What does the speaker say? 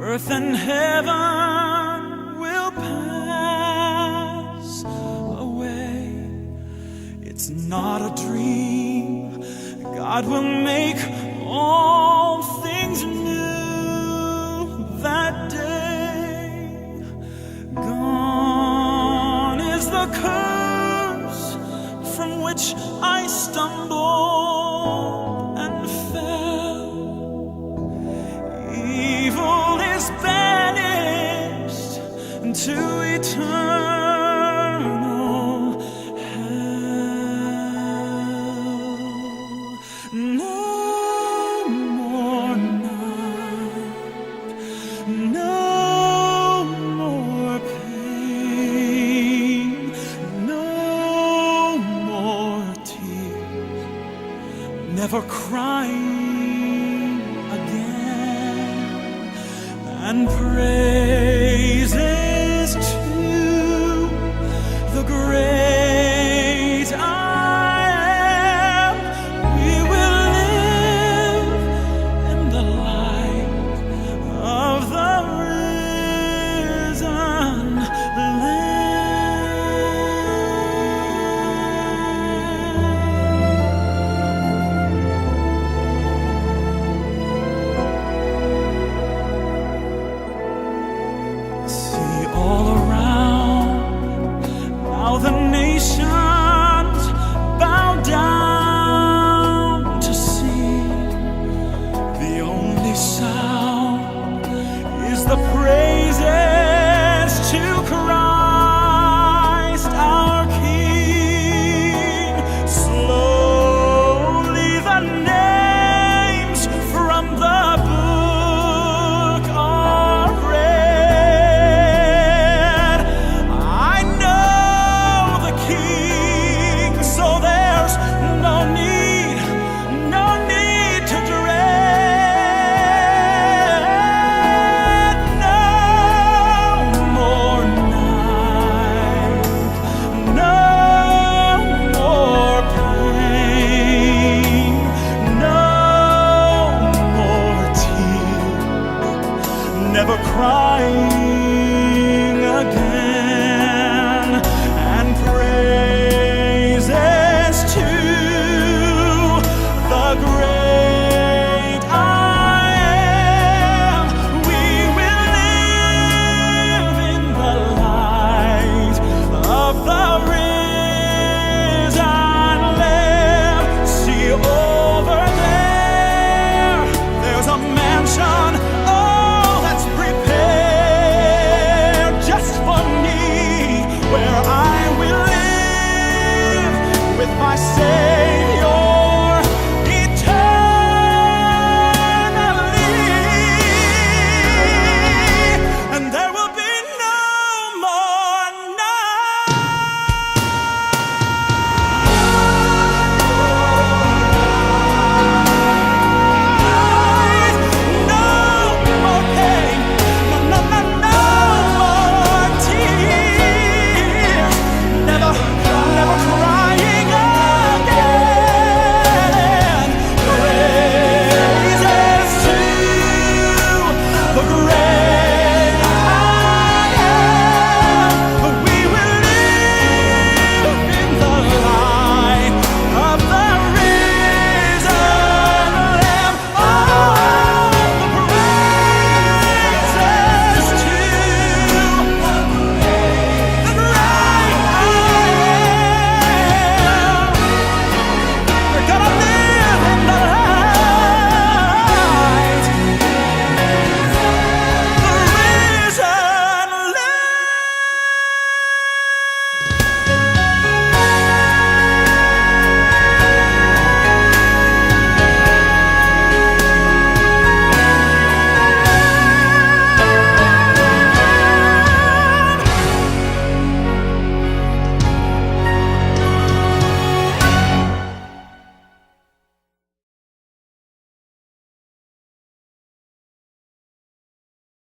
Earth and heaven will pass away. It's not a dream. God will make all things new that day. Gone is the curse from which I stumbled and fell. Evil is banished to eternal hell. No more night, no more pain, no more tears, never crying again. And praises to the great I am. We will live in the light of the risen all around, now the nations